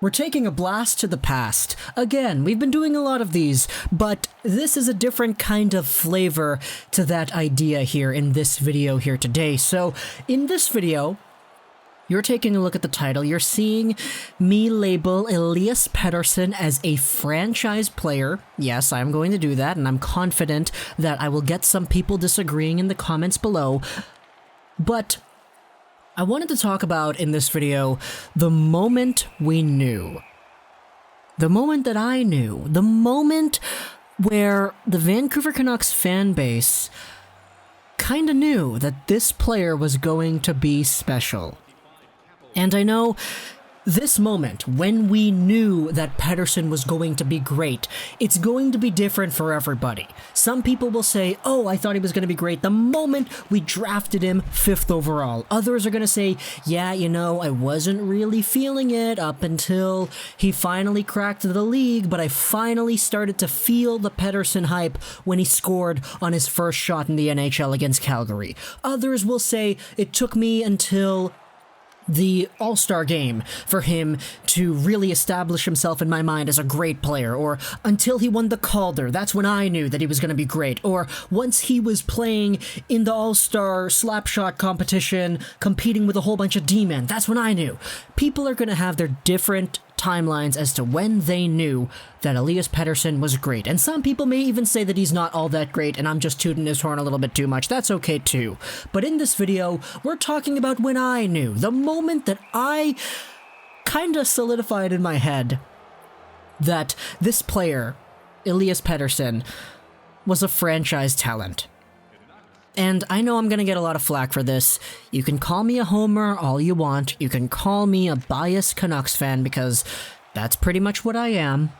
We're taking a blast to the past. Again, we've been doing a lot of these, but this is a different kind of flavor to that idea here in this video here today. So, in this video, you're taking a look at the title. You're seeing me label Elias Pettersson as a franchise player. Yes, I'm going to do that, and I'm confident that I will get some people disagreeing in the comments below. But I wanted to talk about in this video the moment we knew. The moment that I knew. The moment where the Vancouver Canucks fan base kind of knew that this player was going to be special. And I know this moment, when we knew that Pettersson was going to be great, it's going to be different for everybody. Some people will say, oh, I thought he was going to be great the moment we drafted him 5th overall. Others are going to say, yeah, you know, I wasn't really feeling it up until he finally cracked the league, but I finally started to feel the Pettersson hype when he scored on his first shot in the NHL against Calgary. Others will say, it took me until the All-Star game for him to really establish himself in my mind as a great player, or until he won the Calder, that's when I knew that he was going to be great, or once he was playing in the All-Star slapshot competition, competing with a whole bunch of D-men, that's when I knew. People are going to have their different timelines as to when they knew that Elias Pettersson was great. And some people may even say that he's not all that great and I'm just tooting his horn a little bit too much. That's okay too. But in this video, we're talking about when I knew. The moment that I kind of solidified in my head that this player, Elias Pettersson, was a franchise talent. And I know I'm going to get a lot of flack for this. You can call me a homer all you want. You can call me a biased Canucks fan because that's pretty much what I am.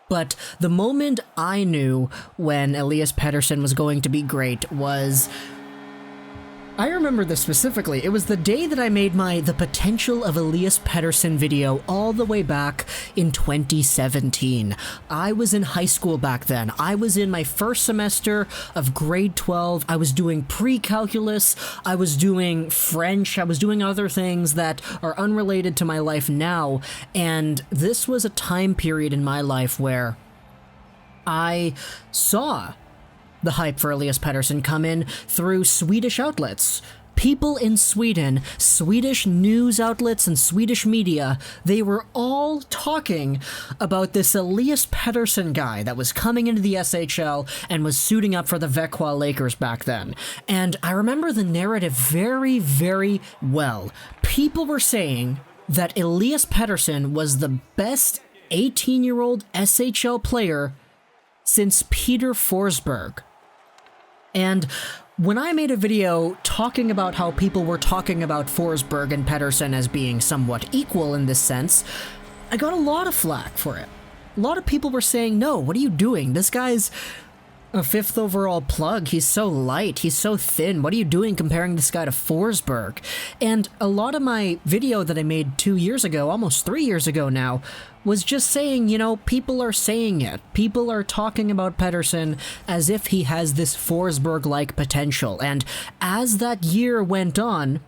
But the moment I knew when Elias Pettersson was going to be great was... I remember this specifically. It was the day that I made my The Potential of Elias Pettersson video all the way back in 2017. I was in high school back then. I was in my first semester of grade 12. I was doing pre-calculus. I was doing French. I was doing other things that are unrelated to my life now. And this was a time period in my life where I saw the hype for Elias Pettersson come in through Swedish outlets. People in Sweden, Swedish news outlets and Swedish media, they were all talking about this Elias Pettersson guy that was coming into the SHL and was suiting up for the Vancouver Lakers back then. And I remember the narrative very, very well. People were saying that Elias Pettersson was the best 18-year-old SHL player since Peter Forsberg. And when I made a video talking about how people were talking about Forsberg and Pettersson as being somewhat equal in this sense, I got a lot of flack for it. A lot of people were saying, no, what are you doing? This guy's a 5th overall plug. He's so light. He's so thin. What are you doing comparing this guy to Forsberg? And a lot of my video that I made 2 years ago, almost 3 years ago now, was just saying, you know, people are saying it. People are talking about Pettersson as if he has this Forsberg-like potential. And as that year went on,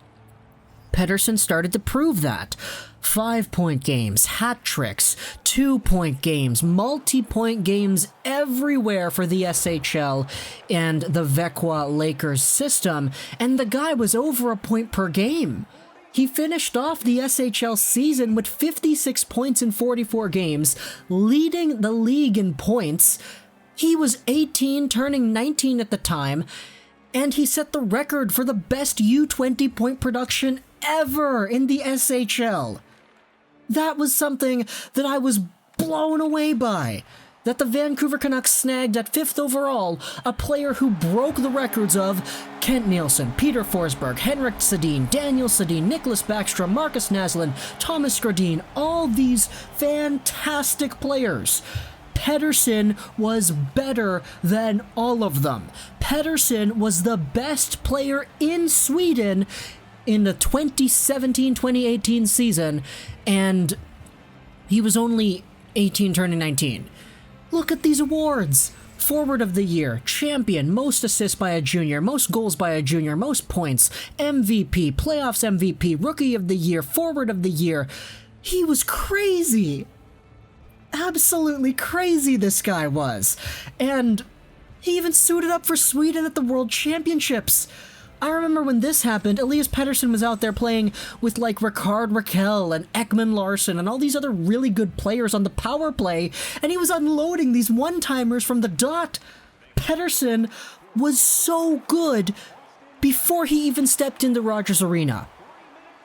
Pettersson started to prove that. 5-point games, hat tricks, 2-point games, multi-point games everywhere for the SHL and the Vancouver Lakers system, and the guy was over a point per game. He finished off the SHL season with 56 points in 44 games, leading the league in points. He was 18, turning 19 at the time, and he set the record for the best U20 point production ever in the SHL. That was something that I was blown away by. That the Vancouver Canucks snagged at 5th overall a player who broke the records of Kent Nilsson, Peter Forsberg, Henrik Sedin, Daniel Sedin, Nicholas Backstrom, Marcus Naslund, Thomas Gradin, all these fantastic players. Pettersson was better than all of them. Pettersson was the best player in Sweden in the 2017-2018 season, and he was only 18 turning 19. Look at these awards. Forward of the Year, Champion, Most Assists by a Junior, Most Goals by a Junior, Most Points, MVP, Playoffs MVP, Rookie of the Year, Forward of the Year. He was crazy. Absolutely crazy this guy was. And he even suited up for Sweden at the World Championships. I remember when this happened, Elias Pettersson was out there playing with like Rickard Rakell and Ekman Larsson and all these other really good players on the power play, and he was unloading these one-timers from the dot. Pettersson was so good before he even stepped into Rogers Arena.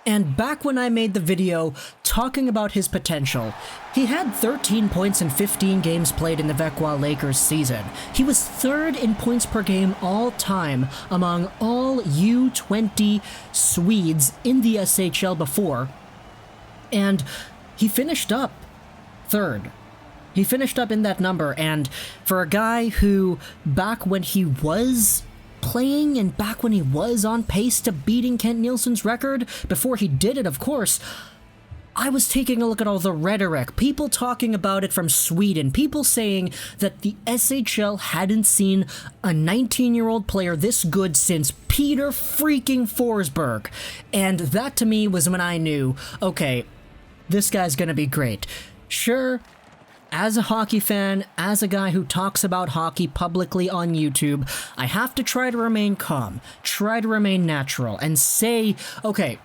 And back when I made the video talking about his potential, he had 13 points in 15 games played in the Vecchia Lakers season. He was third in points per game all time among all U20 Swedes in the SHL before. And he finished up third. He finished up in that number, and for a guy who, back when he was playing and back when he was on pace to beating Kent Nielsen's record, before he did it, of course, I was taking a look at all the rhetoric, people talking about it from Sweden, people saying that the SHL hadn't seen a 19-year-old player this good since Peter freaking Forsberg. And that to me was when I knew, okay, this guy's gonna be great. Sure, as a hockey fan, as a guy who talks about hockey publicly on YouTube, I have to try to remain calm, try to remain natural, and say, okay,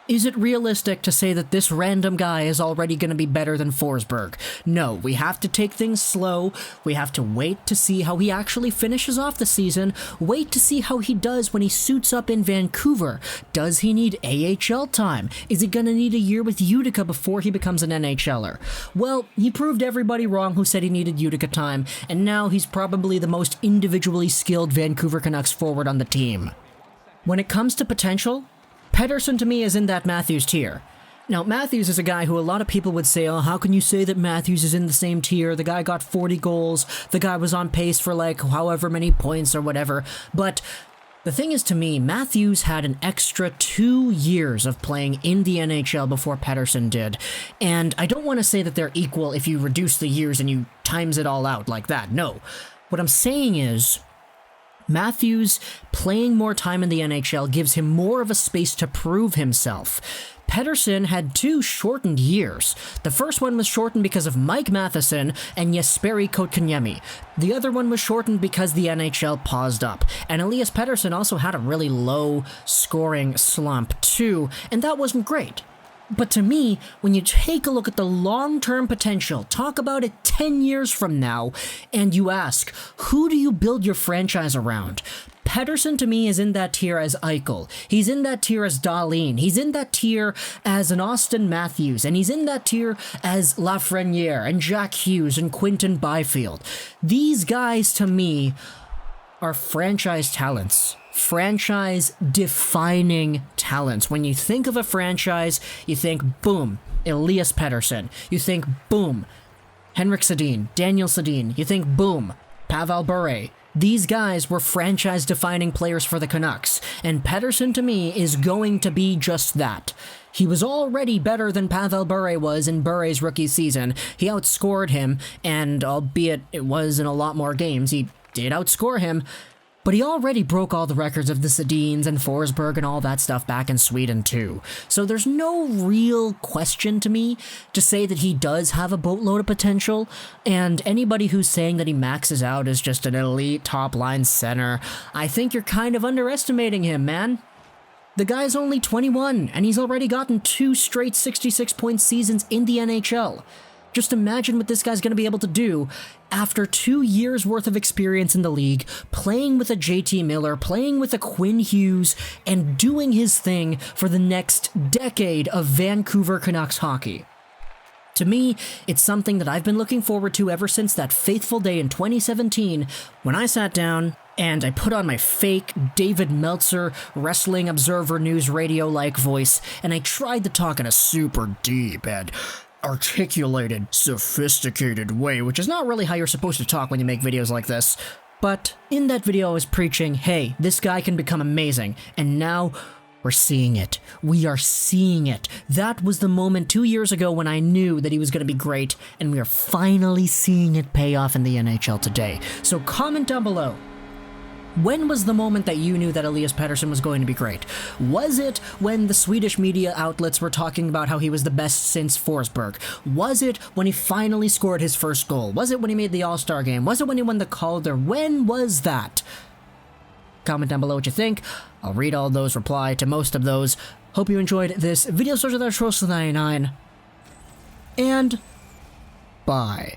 is it realistic to say that this random guy is already going to be better than Forsberg? No, we have to take things slow, we have to wait to see how he actually finishes off the season, wait to see how he does when he suits up in Vancouver. Does he need AHL time? Is he going to need a year with Utica before he becomes an NHLer? Well, he proved everybody wrong who said he needed Utica time, and now he's probably the most individually skilled Vancouver Canucks forward on the team. When it comes to potential, Pettersson to me is in that Matthews tier. Now, Matthews is a guy who a lot of people would say, oh, how can you say that Matthews is in the same tier? The guy got 40 goals, the guy was on pace for like however many points or whatever. But the thing is, to me, Matthews had an extra 2 years of playing in the NHL before Pettersson did. And I don't want to say that they're equal if you reduce the years and you times it all out like that. No. What I'm saying is, Matthews playing more time in the NHL gives him more of a space to prove himself. Pettersson had 2 shortened years. The first one was shortened because of Mike Matheson and Jesperi Kotkaniemi. The other one was shortened because the NHL paused up. And Elias Pettersson also had a really low scoring slump too, and that wasn't great. But to me, when you take a look at the long-term potential, talk about it 10 years from now, and you ask, who do you build your franchise around? Pettersson to me is in that tier as Eichel. He's in that tier as Dahlin. He's in that tier as an Auston Matthews. And he's in that tier as Lafrenière and Jack Hughes and Quinton Byfield. These guys to me are franchise talents. Franchise-defining talents. When you think of a franchise, you think, boom, Elias Pettersson. You think, boom, Henrik Sedin, Daniel Sedin. You think, boom, Pavel Bure. These guys were franchise-defining players for the Canucks, and Pettersson to me is going to be just that. He was already better than Pavel Bure was in Bure's rookie season. He outscored him, and albeit it was in a lot more games, he did outscore him. But he already broke all the records of the Sedins and Forsberg and all that stuff back in Sweden too. So there's no real question to me to say that he does have a boatload of potential, and anybody who's saying that he maxes out as just an elite top-line center, I think you're kind of underestimating him, man. The guy's only 21, and he's already gotten 2 straight 66-point seasons in the NHL. Just imagine what this guy's going to be able to do after 2 years worth of experience in the league, playing with a JT Miller, playing with a Quinn Hughes, and doing his thing for the next decade of Vancouver Canucks hockey. To me, it's something that I've been looking forward to ever since that fateful day in 2017 when I sat down and I put on my fake David Meltzer Wrestling Observer News radio-like voice, and I tried to talk in a super deep and articulated, sophisticated way, which is not really how you're supposed to talk when you make videos like this. But in that video I was preaching, hey, this guy can become amazing, and now we're seeing it. We are seeing it. That was the moment 2 years ago when I knew that he was going to be great, and we are finally seeing it pay off in the NHL today. So comment down below. When was the moment that you knew that Elias Pettersson was going to be great? Was it when the Swedish media outlets were talking about how he was the best since Forsberg? Was it when he finally scored his first goal? Was it when he made the All-Star game? Was it when he won the Calder? When was that? Comment down below what you think. I'll read all those, reply to most of those. Hope you enjoyed this video. Starts with our 99, and bye.